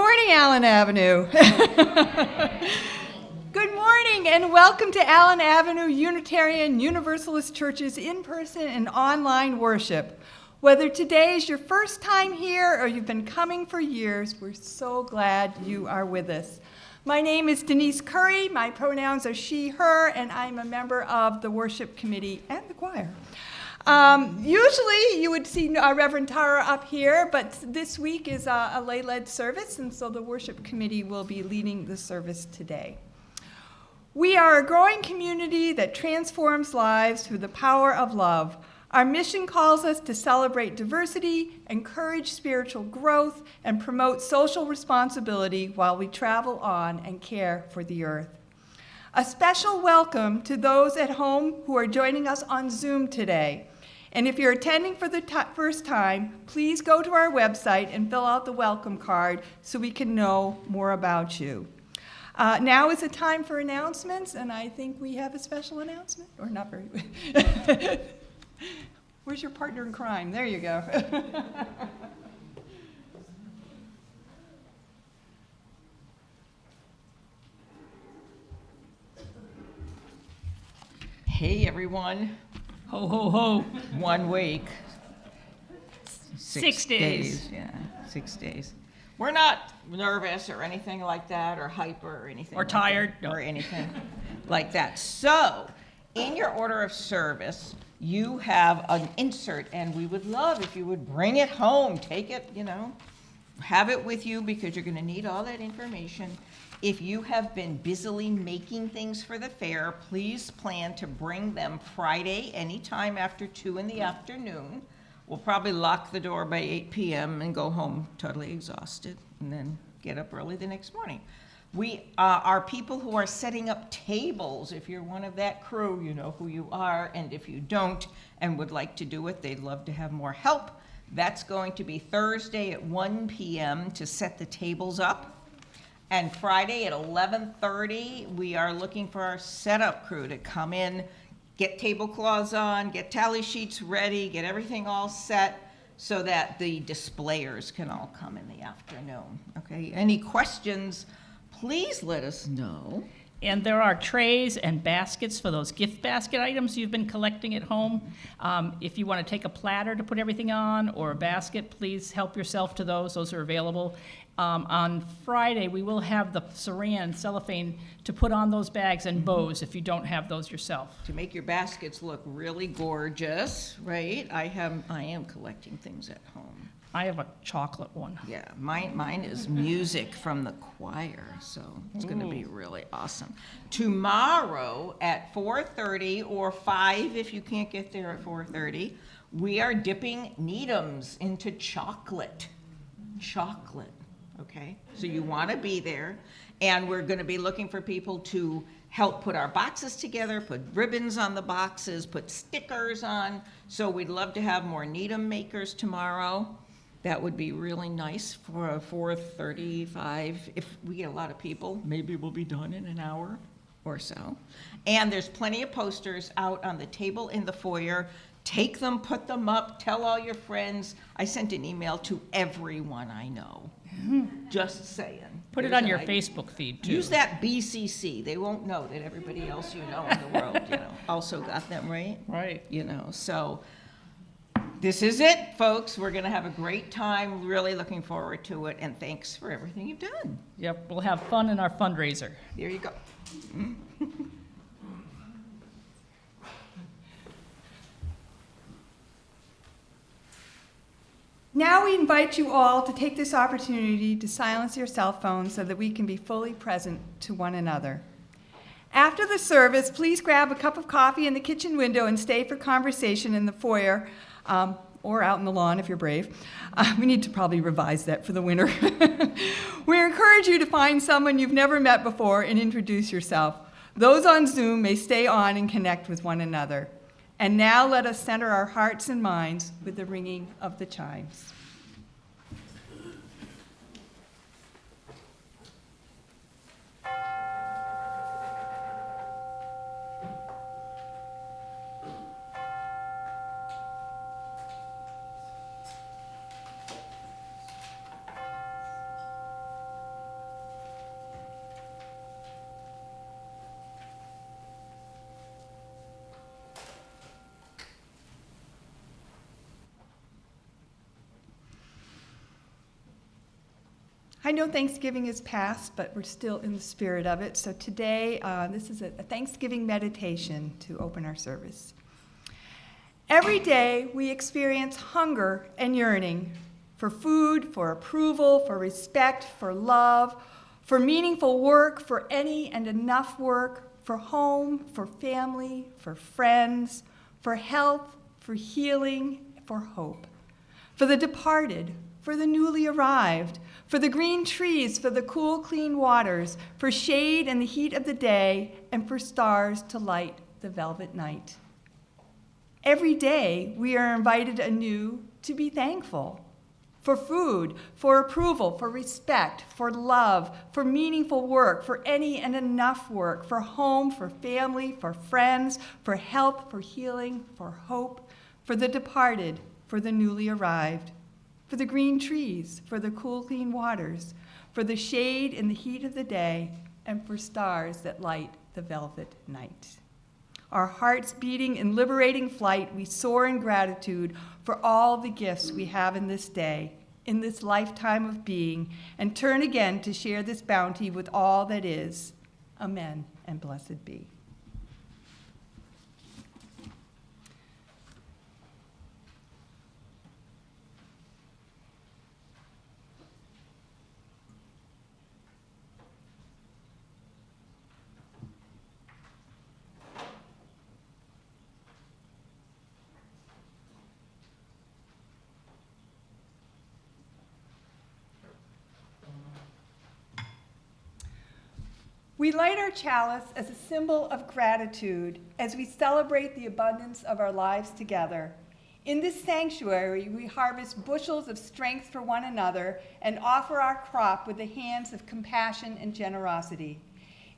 morning, Allen Avenue. Good morning and welcome to Allen Avenue Unitarian Universalist Church's in-person and online worship. Whether today is your first time here or you've been coming for years, we're so glad you are with us. My name is Denise Curry, my pronouns are she, her, and I'm a member of the worship committee and the choir. Usually you would see Reverend Tara up here, but this week is a lay-led service, and so the worship committee will be leading the service today. We are a growing community that transforms lives through the power of love. Our mission calls us to celebrate diversity, encourage spiritual growth, and promote social responsibility while we travel on and care for the earth. A special welcome to those at home who are joining us on Zoom today. And if you're attending for the first time, please go to our website and fill out the welcome card so we can know more about you. Now is the time for announcements, and I think we have a special announcement, or not very. Where's your partner in crime? There you go. Hey everyone. Ho, ho, ho. 1 week. 6 days. Yeah, 6 days. We're not nervous or anything like that, or hyper or anything. Or like tired. that, No. or anything like that. So, in your order of service, you have an insert, and we would love if you would bring it home. Take it, have it with you because you're going to need all that information. If you have been busily making things for the fair, please plan to bring them Friday anytime after 2 in the afternoon. We'll probably lock the door by 8 p.m. and go home totally exhausted and then get up early the next morning. We are people who are setting up tables. If you're one of that crew, you know who you are. And if you don't and would like to do it, they'd love to have more help. That's going to be Thursday at 1 p.m. to set the tables up. And Friday at 11:30, we are looking for our setup crew to come in, get tablecloths on, get tally sheets ready, get everything all set so that the displayers can all come in the afternoon. Okay, any questions, please let us know. And there are trays and baskets for those gift basket items you've been collecting at home. If you want to take a platter to put everything on or a basket, please help yourself to those. Those are available. On Friday, we will have the saran cellophane to put on those bags and bows if you don't have those yourself. To make your baskets look really gorgeous, right? I am collecting things at home. I have a chocolate one. Yeah, mine is music from the choir, so it's going to be really awesome. Tomorrow at 4:30 or 5, if you can't get there at 4:30, we are dipping Needhams into chocolate. Chocolate, okay? So you want to be there, and we're going to be looking for people to help put our boxes together, put ribbons on the boxes, put stickers on. So we'd love to have more Needham makers tomorrow. That would be really nice for a 4:35. If we get a lot of people, maybe we'll be done in an hour or so. And there's plenty of posters out on the table in the foyer. Take them, put them up, tell all your friends. I sent an email to everyone I know. Just saying. Put it on your Facebook feed, too. Use that BCC. They won't know that everybody else you know in the world, also got them, right? Right. So this is it, folks. We're going to have a great time. Really looking forward to it. And thanks for everything you've done. Yep, we'll have fun in our fundraiser. There you go. Now we invite you all to take this opportunity to silence your cell phones so that we can be fully present to one another. After the service, please grab a cup of coffee in the kitchen window and stay for conversation in the foyer, or out in the lawn if you're brave. We need to probably revise that for the winter. We encourage you to find someone you've never met before and introduce yourself. Those on Zoom may stay on and connect with one another. And now let us center our hearts and minds with the ringing of the chimes. I know Thanksgiving is past, but we're still in the spirit of it. So today, this is a Thanksgiving meditation to open our service. Every day, we experience hunger and yearning for food, for approval, for respect, for love, for meaningful work, for any and enough work, for home, for family, for friends, for health, for healing, for hope, for the departed, for the newly arrived, for the green trees, for the cool, clean waters, for shade and the heat of the day, and for stars to light the velvet night. Every day, we are invited anew to be thankful for food, for approval, for respect, for love, for meaningful work, for any and enough work, for home, for family, for friends, for health, for healing, for hope, for the departed, for the newly arrived, for the green trees, for the cool, clean waters, for the shade in the heat of the day, and for stars that light the velvet night. Our hearts beating in liberating flight, we soar in gratitude for all the gifts we have in this day, in this lifetime of being, and turn again to share this bounty with all that is. Amen, and blessed be. We light our chalice as a symbol of gratitude as we celebrate the abundance of our lives together. In this sanctuary, we harvest bushels of strength for one another and offer our crop with the hands of compassion and generosity.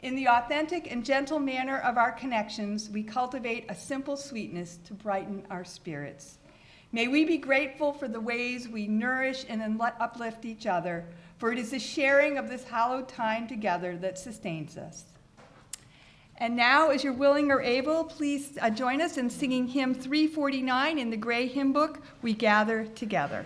In the authentic and gentle manner of our connections, we cultivate a simple sweetness to brighten our spirits. May we be grateful for the ways we nourish and uplift each other, for it is the sharing of this hallowed time together that sustains us. And now, as you're willing or able, please join us in singing hymn 349 in the Gray Hymn Book, We Gather Together.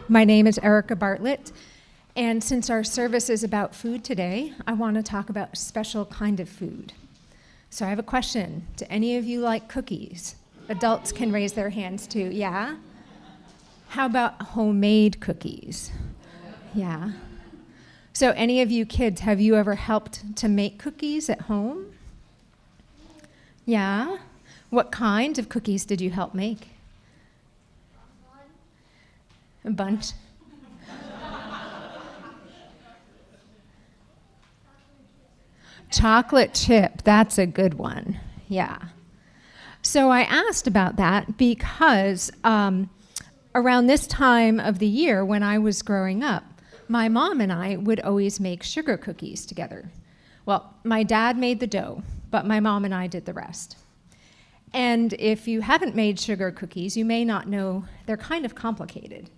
My name is Erica Bartlett, and since our service is about food today, I want to talk about a special kind of food. So I have a question. Do any of you like cookies? Adults can raise their hands too, yeah? How about homemade cookies? Yeah. So any of you kids, have you ever helped to make cookies at home? Yeah? What kind of cookies did you help make? A bunch. Chocolate chip, that's a good one. Yeah. So I asked about that because around this time of the year when I was growing up, my mom and I would always make sugar cookies together. Well, my dad made the dough, but my mom and I did the rest. And if you haven't made sugar cookies, you may not know they're kind of complicated.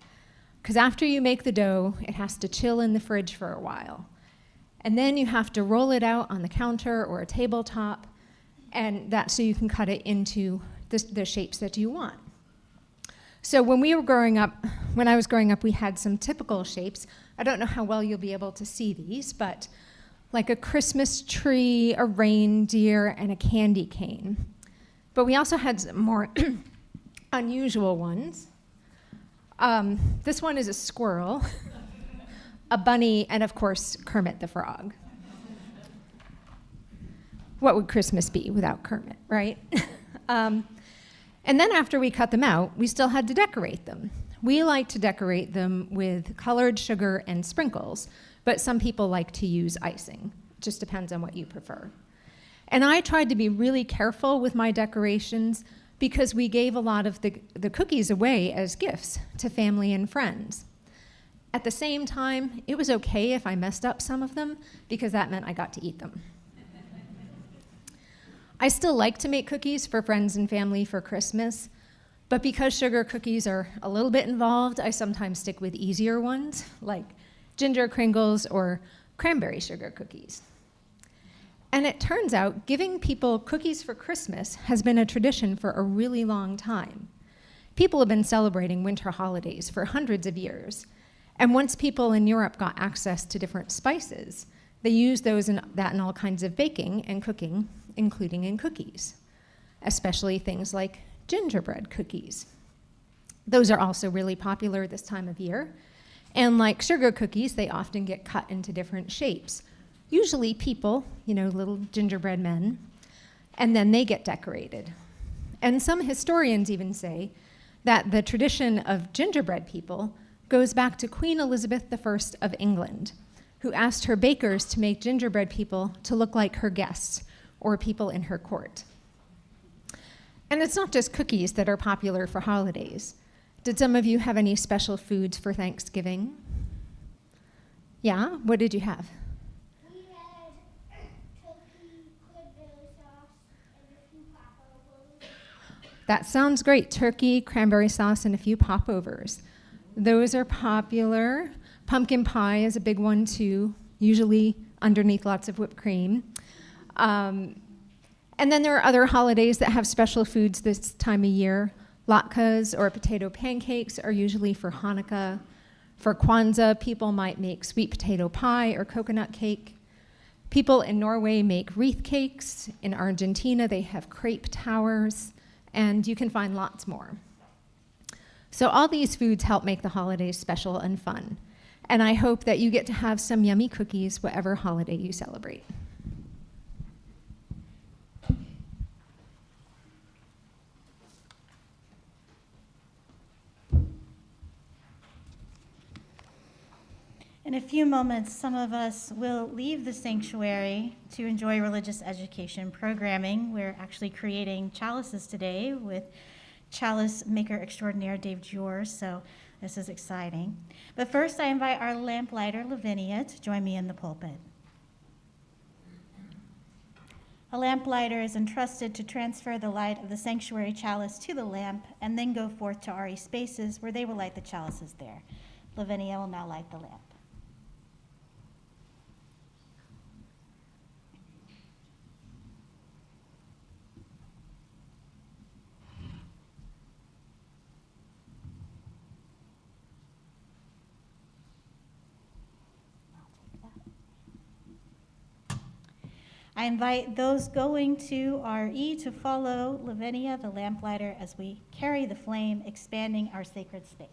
Because after you make the dough, it has to chill in the fridge for a while. And then you have to roll it out on the counter or a tabletop, and that's so you can cut it into the shapes that you want. So when I was growing up, we had some typical shapes. I don't know how well you'll be able to see these, but like a Christmas tree, a reindeer, and a candy cane. But we also had some more unusual ones. This one is a squirrel, a bunny, and of course, Kermit the Frog. What would Christmas be without Kermit, right? And then after we cut them out, we still had to decorate them. We like to decorate them with colored sugar and sprinkles, but some people like to use icing. It just depends on what you prefer. And I tried to be really careful with my decorations because we gave a lot of the cookies away as gifts to family and friends. At the same time, it was okay if I messed up some of them because that meant I got to eat them. I still like to make cookies for friends and family for Christmas, but because sugar cookies are a little bit involved, I sometimes stick with easier ones, like ginger Kringles or cranberry sugar cookies. And it turns out giving people cookies for Christmas has been a tradition for a really long time. People have been celebrating winter holidays for hundreds of years, and once people in Europe got access to different spices, they used those in all kinds of baking and cooking, including in cookies, especially things like gingerbread cookies. Those are also really popular this time of year. And like sugar cookies, they often get cut into different shapes, usually people, little gingerbread men, and then they get decorated. And some historians even say that the tradition of gingerbread people goes back to Queen Elizabeth I of England, who asked her bakers to make gingerbread people to look like her guests or people in her court. And it's not just cookies that are popular for holidays. Did some of you have any special foods for Thanksgiving? Yeah, what did you have? We had turkey, cranberry sauce, and a few popovers. That sounds great. Turkey, cranberry sauce, and a few popovers. Those are popular. Pumpkin pie is a big one too, usually underneath lots of whipped cream. And then there are other holidays that have special foods this time of year. Latkes or potato pancakes are usually for Hanukkah. For Kwanzaa, people might make sweet potato pie or coconut cake. People in Norway make wreath cakes. In Argentina, they have crepe towers. And you can find lots more. So all these foods help make the holidays special and fun. And I hope that you get to have some yummy cookies whatever holiday you celebrate. In a few moments, some of us will leave the sanctuary to enjoy religious education programming. We're actually creating chalices today with chalice maker extraordinaire Dave Jor, so this is exciting. But first, I invite our lamplighter, Lavinia, to join me in the pulpit. A lamplighter is entrusted to transfer the light of the sanctuary chalice to the lamp and then go forth to RE spaces where they will light the chalices there. Lavinia will now light the lamp. I invite those going to RE to follow Lavinia, the lamplighter, as we carry the flame, expanding our sacred space.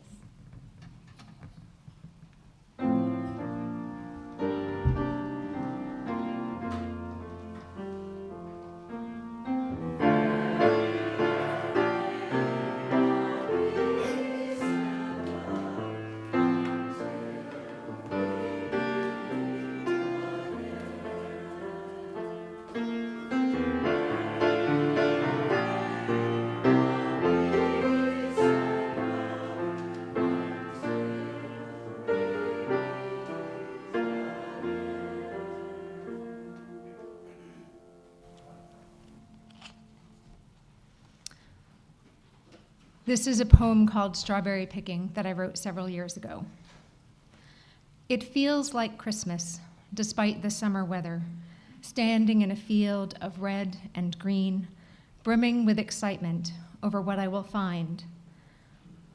This is a poem called Strawberry Picking that I wrote several years ago. It feels like Christmas, despite the summer weather, standing in a field of red and green, brimming with excitement over what I will find.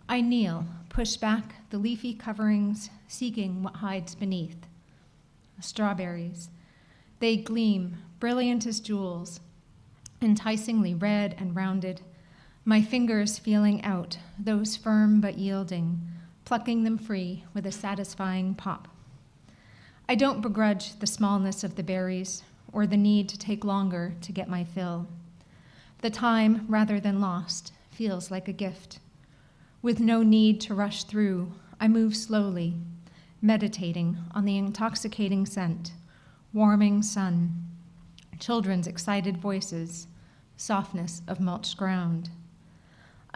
I kneel, push back the leafy coverings, seeking what hides beneath. Strawberries. They gleam, brilliant as jewels, enticingly red and rounded, my fingers feeling out, those firm but yielding, plucking them free with a satisfying pop. I don't begrudge the smallness of the berries or the need to take longer to get my fill. The time, rather than lost, feels like a gift. With no need to rush through, I move slowly, meditating on the intoxicating scent, warming sun, children's excited voices, softness of mulched ground.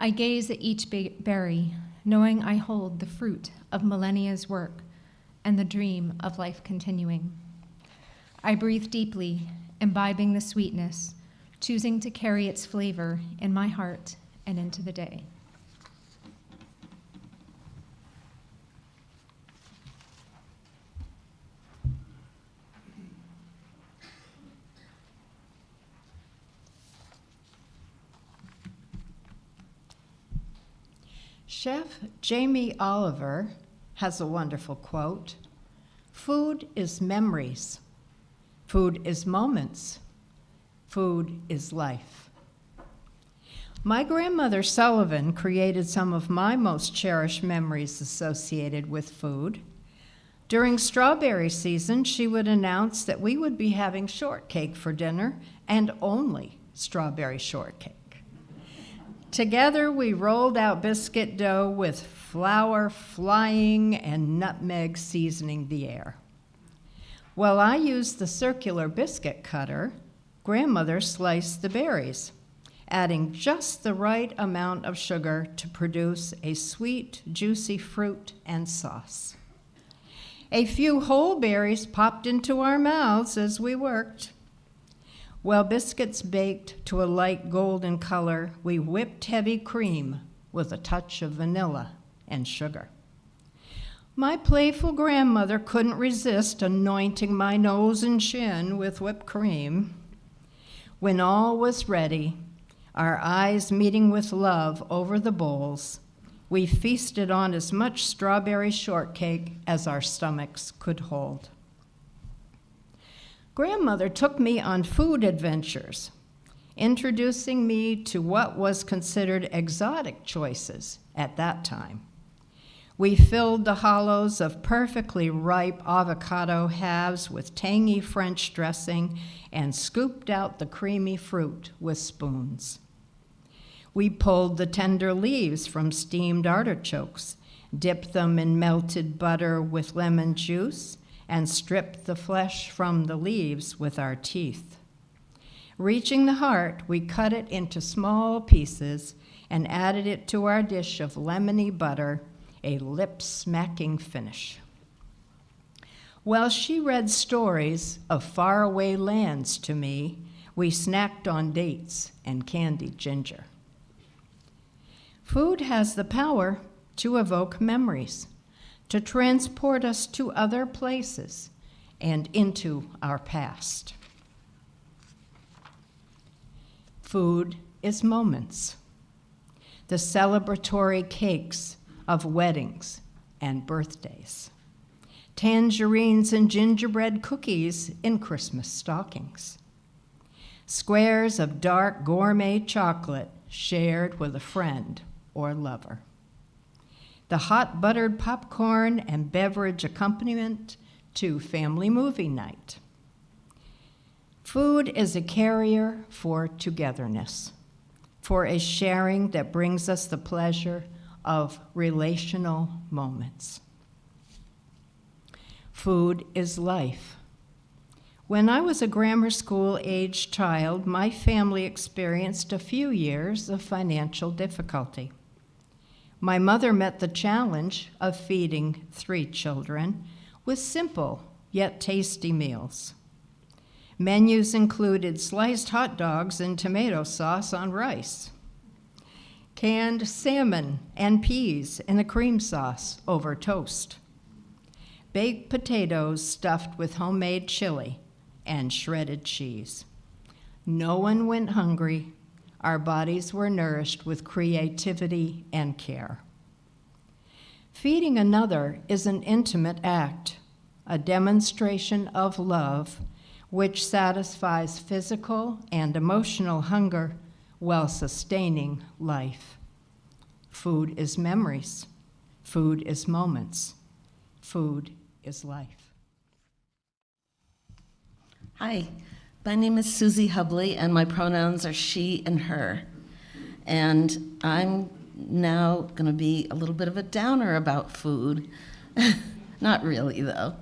I gaze at each berry, knowing I hold the fruit of millennia's work and the dream of life continuing. I breathe deeply, imbibing the sweetness, choosing to carry its flavor in my heart and into the day. Chef Jamie Oliver has a wonderful quote: "Food is memories. Food is moments. Food is life." My grandmother Sullivan created some of my most cherished memories associated with food. During strawberry season, she would announce that we would be having shortcake for dinner, and only strawberry shortcake. Together, we rolled out biscuit dough with flour flying and nutmeg seasoning the air. While I used the circular biscuit cutter, grandmother sliced the berries, adding just the right amount of sugar to produce a sweet, juicy fruit and sauce. A few whole berries popped into our mouths as we worked. While biscuits baked to a light golden color, we whipped heavy cream with a touch of vanilla and sugar. My playful grandmother couldn't resist anointing my nose and chin with whipped cream. When all was ready, our eyes meeting with love over the bowls, we feasted on as much strawberry shortcake as our stomachs could hold. Grandmother took me on food adventures, introducing me to what was considered exotic choices at that time. We filled the hollows of perfectly ripe avocado halves with tangy French dressing and scooped out the creamy fruit with spoons. We pulled the tender leaves from steamed artichokes, dipped them in melted butter with lemon juice, and stripped the flesh from the leaves with our teeth. Reaching the heart, we cut it into small pieces and added it to our dish of lemony butter, a lip-smacking finish. While she read stories of faraway lands to me, we snacked on dates and candied ginger. Food has the power to evoke memories, to transport us to other places and into our past. Food is moments, the celebratory cakes of weddings and birthdays, tangerines and gingerbread cookies in Christmas stockings, squares of dark gourmet chocolate shared with a friend or lover, the hot buttered popcorn and beverage accompaniment to family movie night. Food is a carrier for togetherness, for a sharing that brings us the pleasure of relational moments. Food is life. When I was a grammar school-aged child, my family experienced a few years of financial difficulty. My mother met the challenge of feeding 3 children with simple yet tasty meals. Menus included sliced hot dogs and tomato sauce on rice, canned salmon and peas in a cream sauce over toast, baked potatoes stuffed with homemade chili and shredded cheese. No one went hungry. Our bodies were nourished with creativity and care. Feeding another is an intimate act, a demonstration of love which satisfies physical and emotional hunger while sustaining life. Food is memories. Food is moments. Food is life. Hi, my name is Susie Hubley, and my pronouns are she and her. And I'm now going to be a little bit of a downer about food. Not really, though.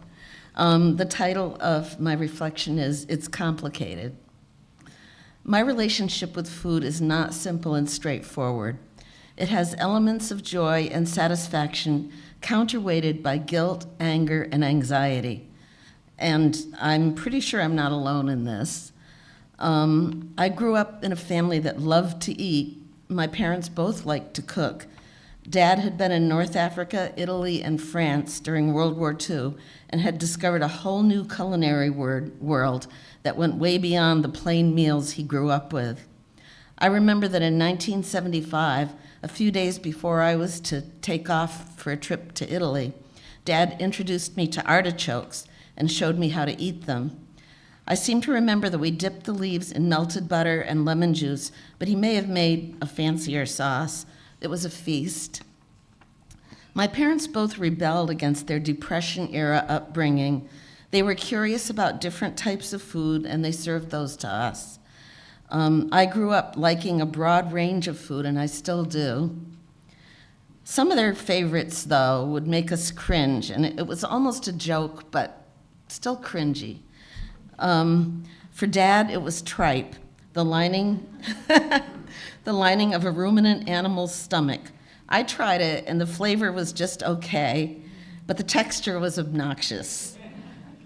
The title of my reflection is It's Complicated. My relationship with food is not simple and straightforward. It has elements of joy and satisfaction counterweighted by guilt, anger, and anxiety. And I'm pretty sure I'm not alone in this. I grew up in a family that loved to eat. My parents both liked to cook. Dad had been in North Africa, Italy, and France during World War II and had discovered a whole new culinary world that went way beyond the plain meals he grew up with. I remember that in 1975, a few days before I was to take off for a trip to Italy, Dad introduced me to artichokes and showed me how to eat them. I seem to remember that we dipped the leaves in melted butter and lemon juice, but he may have made a fancier sauce. It was a feast. My parents both rebelled against their Depression-era upbringing. They were curious about different types of food, and they served those to us. I grew up liking a broad range of food, and I still do. Some of their favorites, though, would make us cringe, and it was almost a joke, but still cringy. For Dad, it was tripe, the lining, the lining of a ruminant animal's stomach. I tried it, and the flavor was just okay, but the texture was obnoxious.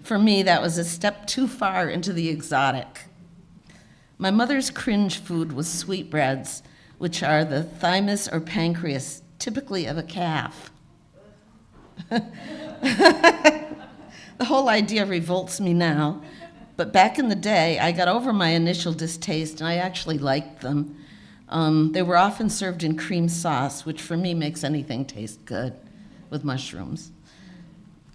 For me, that was a step too far into the exotic. My mother's cringe food was sweetbreads, which are the thymus or pancreas, typically of a calf. The whole idea revolts me now, but back in the day, I got over my initial distaste, and I actually liked them. They were often served in cream sauce, which for me makes anything taste good with mushrooms.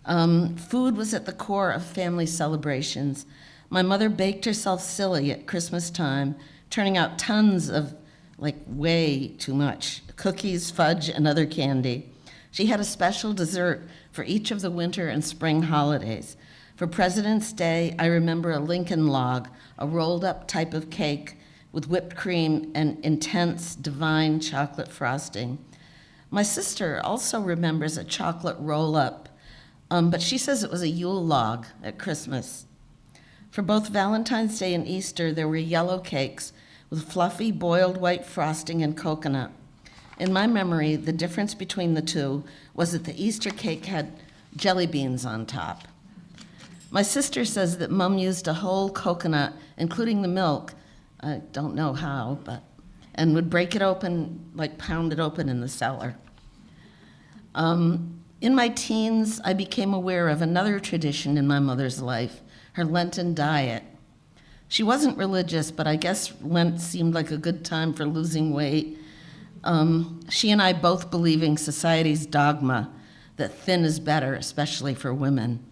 Food was at the core of family celebrations. My mother baked herself silly at Christmas time, turning out tons of, way too much, cookies, fudge, and other candy. She had a special dessert for each of the winter and spring holidays. For President's Day, I remember a Lincoln log, a rolled up type of cake with whipped cream and intense, divine chocolate frosting. My sister also remembers a chocolate roll-up, but she says it was a Yule log at Christmas. For both Valentine's Day and Easter, there were yellow cakes with fluffy boiled white frosting and coconut. In my memory, the difference between the two was that the Easter cake had jelly beans on top. My sister says that Mom used a whole coconut, including the milk, I don't know how, and would break it open, pound it open in the cellar. In my teens, I became aware of another tradition in my mother's life, her Lenten diet. She wasn't religious, but I guess Lent seemed like a good time for losing weight. She and I both believing society's dogma that thin is better, especially for women.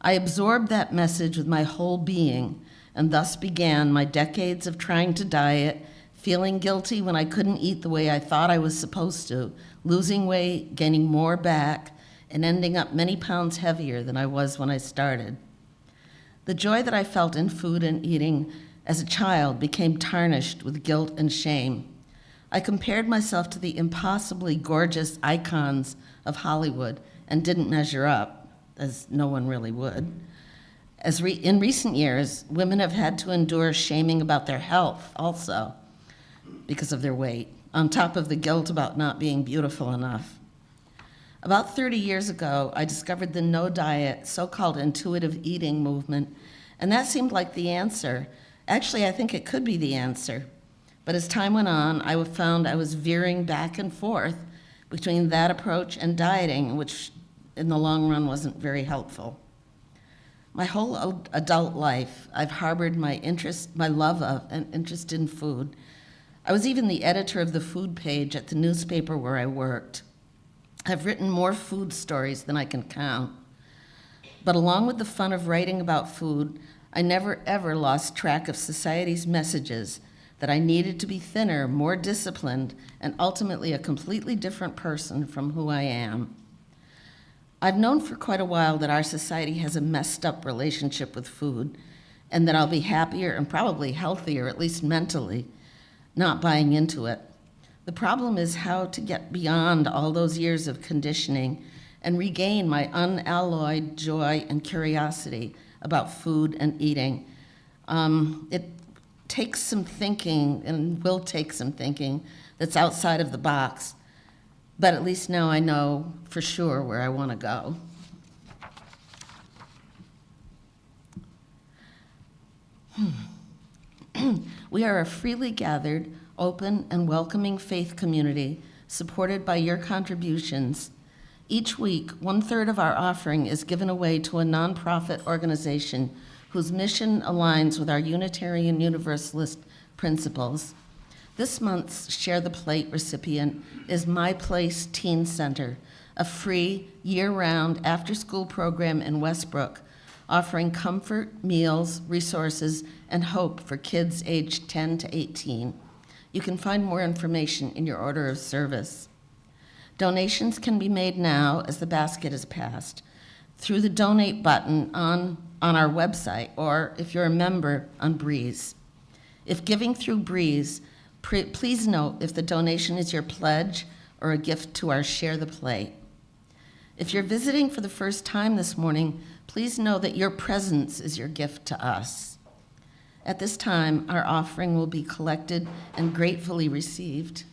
I absorbed that message with my whole being, and thus began my decades of trying to diet, feeling guilty when I couldn't eat the way I thought I was supposed to, losing weight, gaining more back, and ending up many pounds heavier than I was when I started. The joy that I felt in food and eating as a child became tarnished with guilt and shame. I compared myself to the impossibly gorgeous icons of Hollywood and didn't measure up, as no one really would. In recent years, women have had to endure shaming about their health also because of their weight, on top of the guilt about not being beautiful enough. About 30 years ago, I discovered the no diet, so-called intuitive eating movement, and that seemed like the answer. Actually, I think it could be the answer. But as time went on, I found I was veering back and forth between that approach and dieting, which in the long run wasn't very helpful. My whole adult life, I've harbored my love of and interest in food. I was even the editor of the food page at the newspaper where I worked. I've written more food stories than I can count. But along with the fun of writing about food, I never ever lost track of society's messages that I needed to be thinner, more disciplined, and ultimately a completely different person from who I am. I've known for quite a while that our society has a messed up relationship with food, and that I'll be happier and probably healthier, at least mentally, not buying into it. The problem is how to get beyond all those years of conditioning and regain my unalloyed joy and curiosity about food and eating. It takes some thinking, and will take some thinking, that's outside of the box. But at least now I know for sure where I want to go. We are a freely gathered, open, and welcoming faith community supported by your contributions. Each week, 1/3 of our offering is given away to a nonprofit organization whose mission aligns with our Unitarian Universalist principles. This month's Share the Plate recipient is My Place Teen Center, a free, year-round after-school program in Westbrook, offering comfort, meals, resources, and hope for kids aged 10 to 18. You can find more information in your order of service. Donations can be made now as the basket is passed through the donate button on our website, or if you're a member, on Breeze. If giving through Breeze, please note if the donation is your pledge or a gift to our Share the Plate. If you're visiting for the first time this morning, please know that your presence is your gift to us. At this time, our offering will be collected and gratefully received.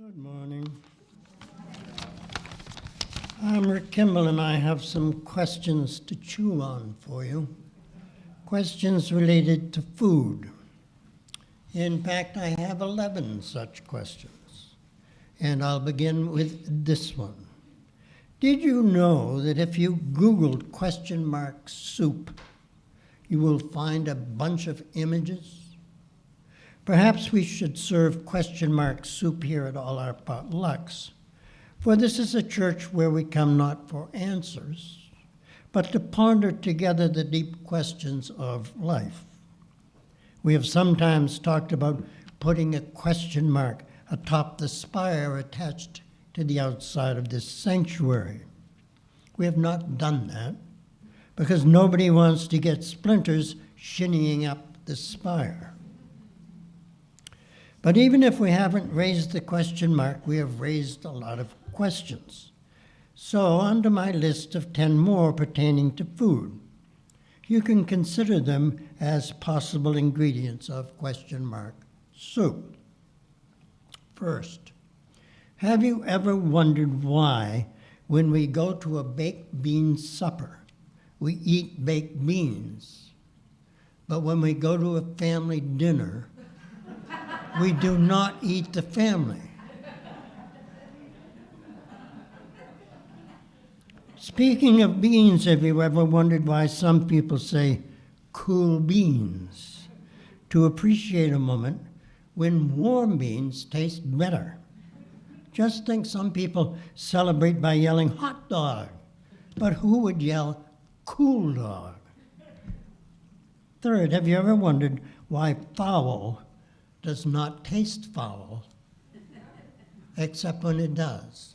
Good morning. I'm Rick Kimball, and I have some questions to chew on for you. Questions related to food. In fact, I have 11 such questions. And I'll begin with this one. Did you know that if you Googled question mark soup, you will find a bunch of images? Perhaps we should serve question mark soup here at all our potlucks, for this is a church where we come not for answers, but to ponder together the deep questions of life. We have sometimes talked about putting a question mark atop the spire attached to the outside of this sanctuary. We have not done that because nobody wants to get splinters shinnying up the spire. But even if we haven't raised the question mark, we have raised a lot of questions. So onto my list of 10 more pertaining to food. You can consider them as possible ingredients of question mark soup. First, have you ever wondered why, when we go to a baked bean supper, we eat baked beans, but when we go to a family dinner, we do not eat the family? Speaking of beans, have you ever wondered why some people say cool beans to appreciate a moment when warm beans taste better? Just think, some people celebrate by yelling hot dog, but who would yell cool dog? Third, have you ever wondered why fowl does not taste foul, except when it does?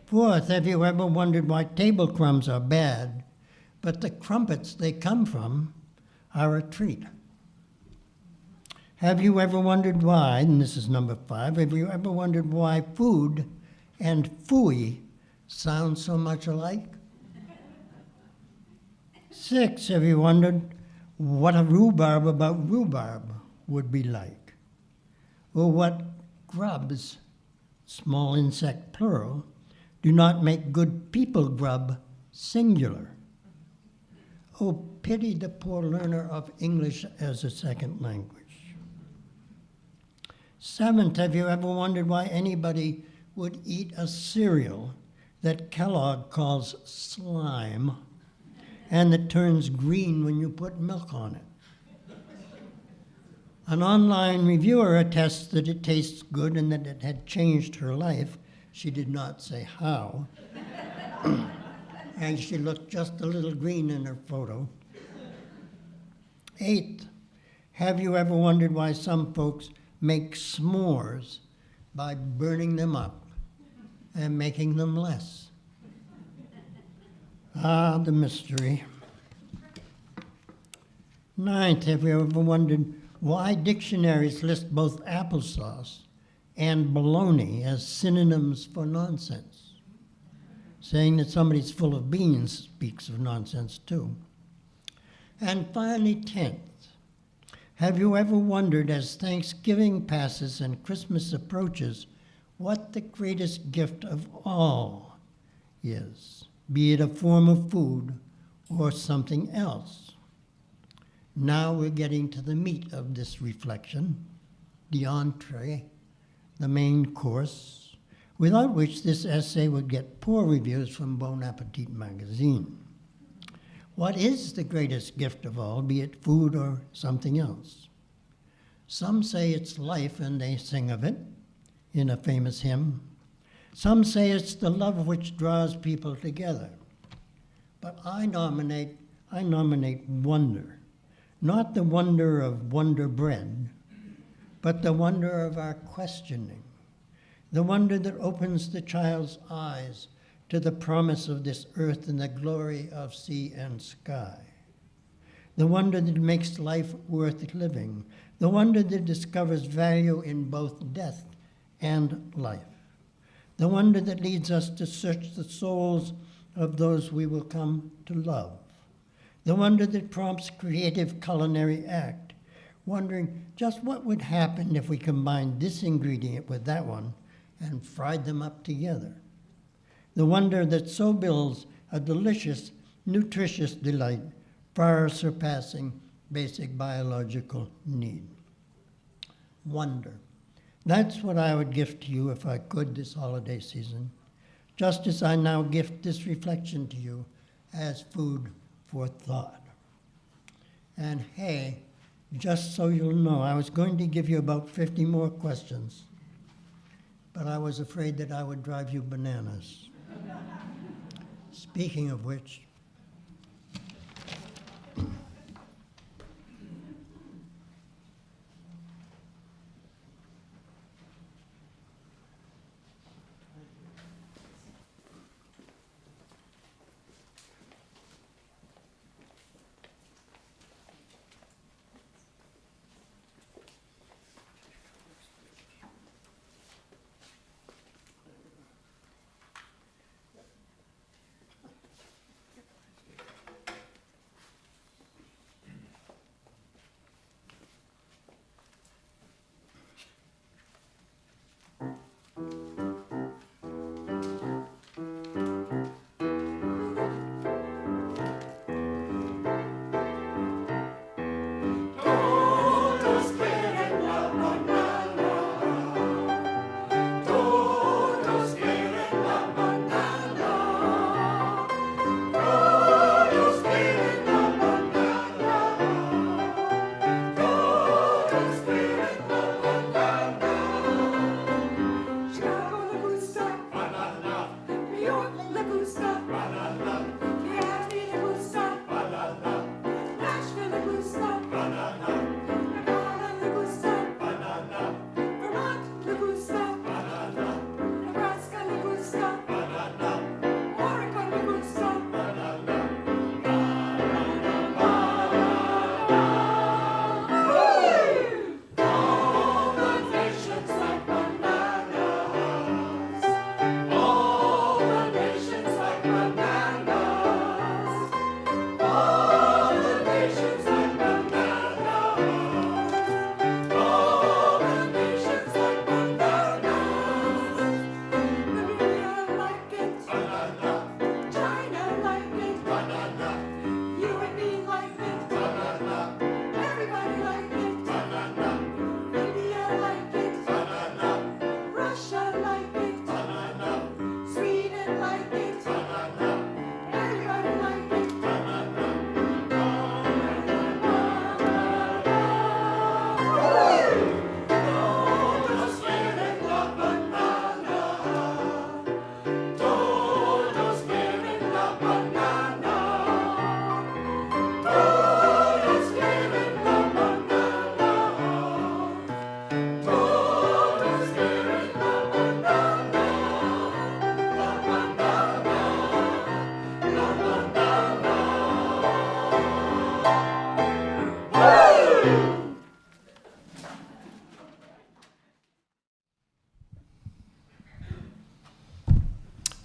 Fourth, have you ever wondered why table crumbs are bad, but the crumpets they come from are a treat? Have you ever wondered why, and this is number 5, have you ever wondered why food and phooey sound so much alike? 6, have you wondered what a rhubarb about rhubarb would be like? Or what grubs, small insect plural, do not make good people grub singular? Oh, pity the poor learner of English as a second language. 7th, have you ever wondered why anybody would eat a cereal that Kellogg calls slime and that turns green when you put milk on it? An online reviewer attests that it tastes good and that it had changed her life. She did not say how. And she looked just a little green in her photo. 8th, have you ever wondered why some folks make s'mores by burning them up and making them less? Ah, the mystery. 9th, have you ever wondered why dictionaries list both applesauce and baloney as synonyms for nonsense? Saying that somebody's full of beans speaks of nonsense too. And finally, 10th, have you ever wondered, as Thanksgiving passes and Christmas approaches, what the greatest gift of all is, be it a form of food or something else? Now we're getting to the meat of this reflection, the entree, the main course, without which this essay would get poor reviews from Bon Appetit magazine. What is the greatest gift of all, be it food or something else? Some say it's life, and they sing of it in a famous hymn. Some say it's the love which draws people together. But I nominate wonder, not the wonder of Wonder Bread, but the wonder of our questioning, the wonder that opens the child's eyes to the promise of this earth and the glory of sea and sky, the wonder that makes life worth living, the wonder that discovers value in both death and life, the wonder that leads us to search the souls of those we will come to love, the wonder that prompts creative culinary act, wondering just what would happen if we combined this ingredient with that one and fried them up together, the wonder that so builds a delicious, nutritious delight far surpassing basic biological need. Wonder. That's what I would gift to you if I could this holiday season, just as I now gift this reflection to you as food for thought. And hey, just so you'll know, I was going to give you about 50 more questions, but I was afraid that I would drive you bananas. Speaking of which,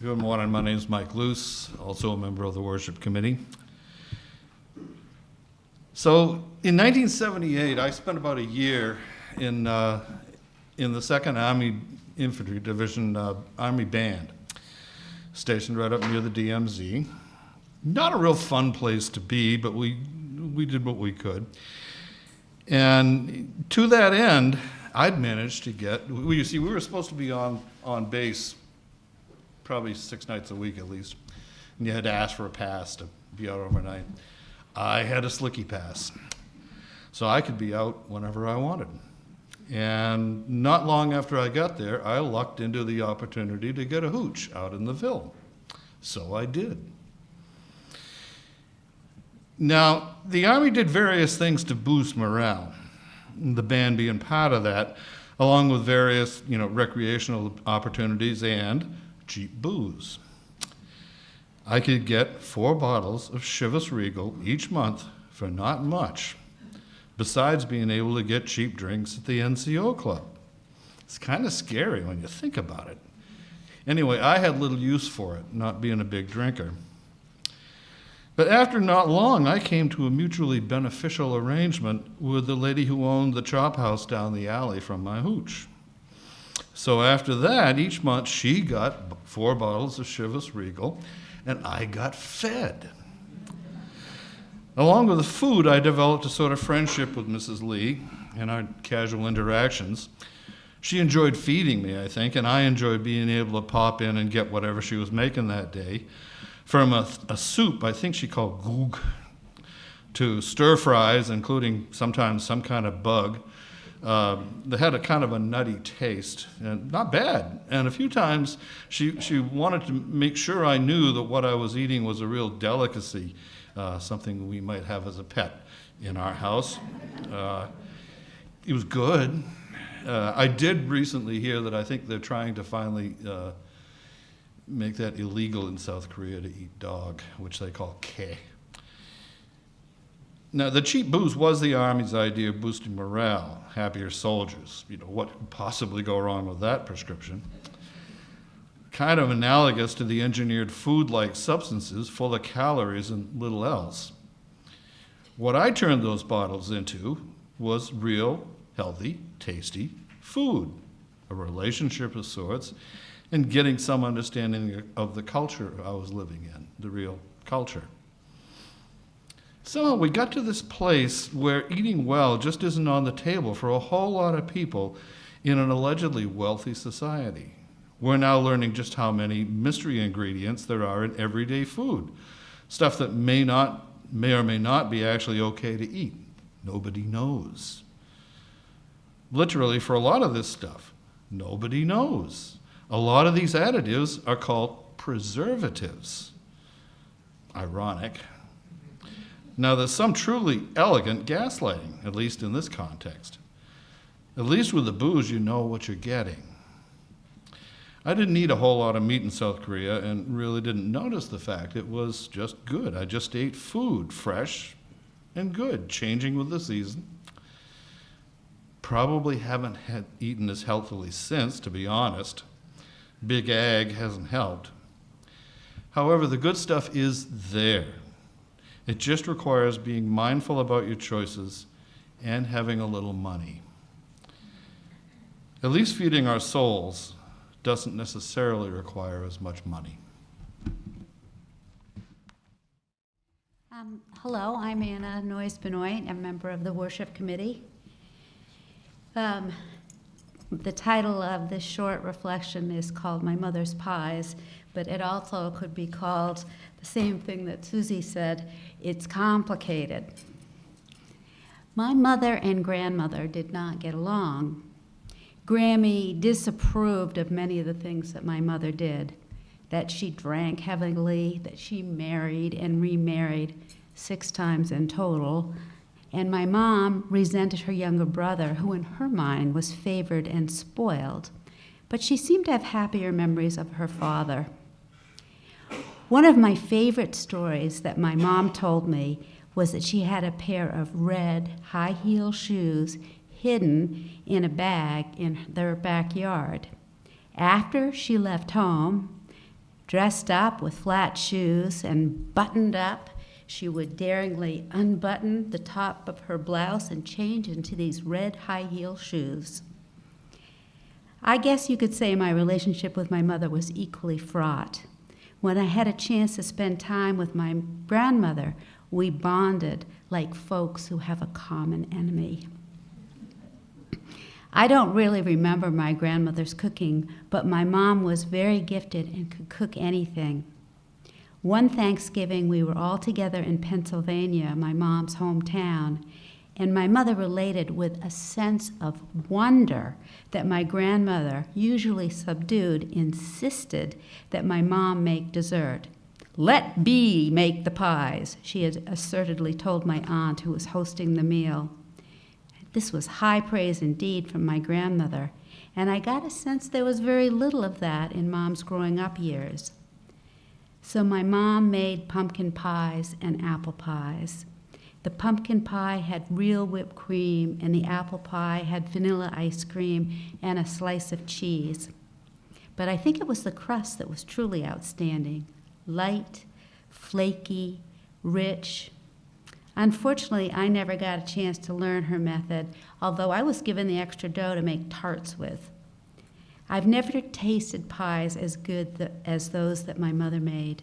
Good morning. My name is Mike Luce, also a member of the worship committee. So in 1978, I spent about a year in the 2nd Army Infantry Division Army Band, stationed right up near the DMZ. Not a real fun place to be, but we did what we could. And to that end, I'd managed to get, you see, we were supposed to be on base probably 6 nights a week at least, and you had to ask for a pass to be out overnight. I had a slicky pass, so I could be out whenever I wanted. And not long after I got there, I lucked into the opportunity to get a hooch out in the Ville. So I did. Now, the Army did various things to boost morale, the band being part of that, along with various, recreational opportunities and cheap booze. I could get 4 bottles of Chivas Regal each month for not much, besides being able to get cheap drinks at the NCO club. It's kind of scary when you think about it. Anyway, I had little use for it, not being a big drinker. But after not long, I came to a mutually beneficial arrangement with the lady who owned the chop house down the alley from my hooch. So after that, each month she got 4 bottles of Chivas Regal, and I got fed. Along with the food, I developed a sort of friendship with Mrs. Lee in our casual interactions. She enjoyed feeding me, I think, and I enjoyed being able to pop in and get whatever she was making that day. From a soup I think she called goog, to stir fries, including sometimes some kind of bug, that had a kind of a nutty taste, and not bad. And a few times she wanted to make sure I knew that what I was eating was a real delicacy, something we might have as a pet in our house. It was good. I did recently hear that I think they're trying to finally make that illegal in South Korea to eat dog, which they call ke. Now, the cheap booze was the Army's idea of boosting morale, happier soldiers. You know, what could possibly go wrong with that prescription? Kind of analogous to the engineered food-like substances full of calories and little else. What I turned those bottles into was real, healthy, tasty food, a relationship of sorts, and getting some understanding of the culture I was living in, the real culture. So we got to this place where eating well just isn't on the table for a whole lot of people in an allegedly wealthy society. We're now learning just how many mystery ingredients there are in everyday food, stuff that may or may not be actually okay to eat. Nobody knows. Literally, for a lot of this stuff, nobody knows. A lot of these additives are called preservatives. Ironic. Now, there's some truly elegant gaslighting, at least in this context. At least with the booze, you know what you're getting. I didn't eat a whole lot of meat in South Korea and really didn't notice the fact it was just good. I just ate food, fresh and good, changing with the season. Probably haven't eaten as healthily since, to be honest. Big Ag hasn't helped. However, the good stuff is there. It just requires being mindful about your choices and having a little money. At least feeding our souls doesn't necessarily require as much money. Hello, I'm Anna Noyes-Benoit. I'm a member of the Worship Committee. The title of this short reflection is called My Mother's Pies, but it also could be called the same thing that Susie said, it's complicated. My mother and grandmother did not get along. Grammy disapproved of many of the things that my mother did, that she drank heavily, that she married and remarried 6 times in total, and my mom resented her younger brother, who in her mind was favored and spoiled, but she seemed to have happier memories of her father. One of my favorite stories that my mom told me was that she had a pair of red high-heel shoes hidden in a bag in their backyard. After she left home, dressed up with flat shoes and buttoned up, she would daringly unbutton the top of her blouse and change into these red high-heel shoes. I guess you could say my relationship with my mother was equally fraught. When I had a chance to spend time with my grandmother, we bonded like folks who have a common enemy. I don't really remember my grandmother's cooking, but my mom was very gifted and could cook anything. One Thanksgiving, we were all together in Pennsylvania, my mom's hometown, and my mother related with a sense of wonder that my grandmother, usually subdued, insisted that my mom make dessert. "Let B make the pies," she had assertedly told my aunt who was hosting the meal. This was high praise indeed from my grandmother, and I got a sense there was very little of that in Mom's growing up years. So my mom made pumpkin pies and apple pies. The pumpkin pie had real whipped cream, and the apple pie had vanilla ice cream and a slice of cheese. But I think it was the crust that was truly outstanding. Light, flaky, rich. Unfortunately, I never got a chance to learn her method, although I was given the extra dough to make tarts with. I've never tasted pies as good as those that my mother made.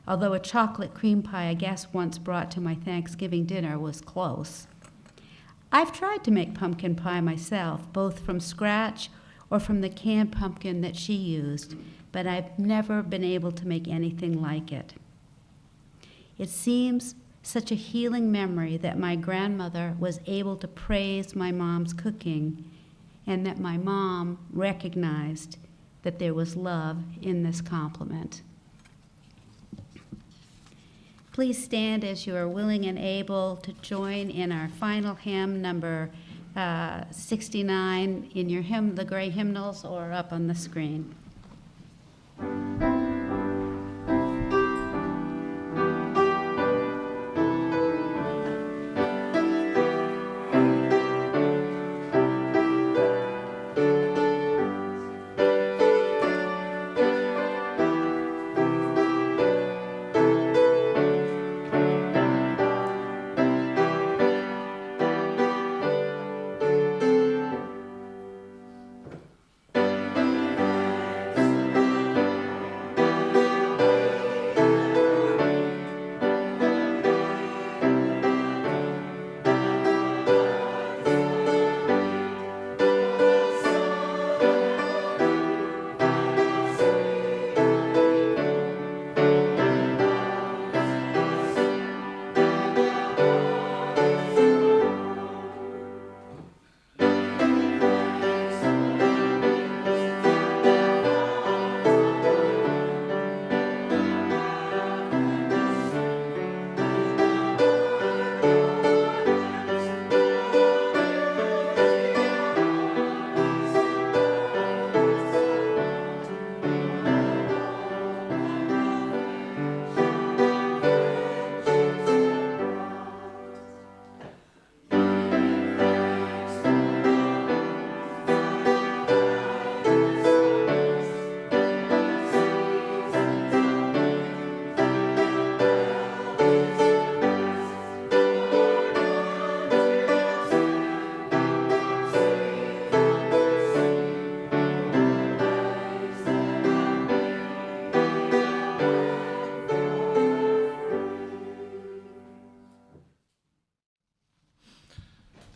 although a chocolate cream pie a guest once brought to my Thanksgiving dinner was close. I've tried to make pumpkin pie myself, both from scratch or from the canned pumpkin that she used, but I've never been able to make anything like it. It seems such a healing memory that my grandmother was able to praise my mom's cooking and that my mom recognized that there was love in this compliment. Please stand as you are willing and able to join in our final hymn, number 69, in your hymn, the gray hymnals, or up on the screen.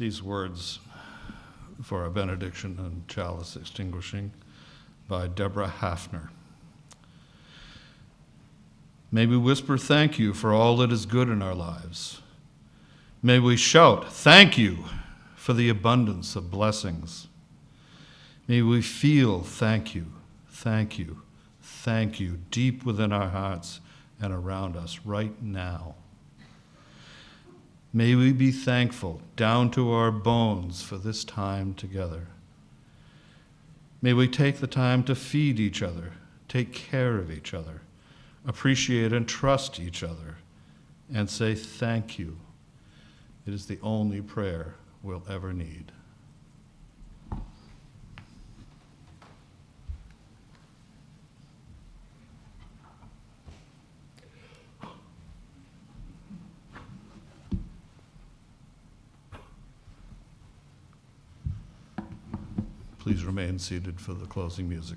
These words for a benediction and chalice extinguishing by Deborah Hafner. May we whisper thank you for all that is good in our lives. May we shout thank you for the abundance of blessings. May we feel thank you, thank you, thank you deep within our hearts and around us right now. May we be thankful down to our bones for this time together. May we take the time to feed each other, take care of each other, appreciate and trust each other, and say thank you. It is the only prayer we'll ever need. Please remain seated for the closing music.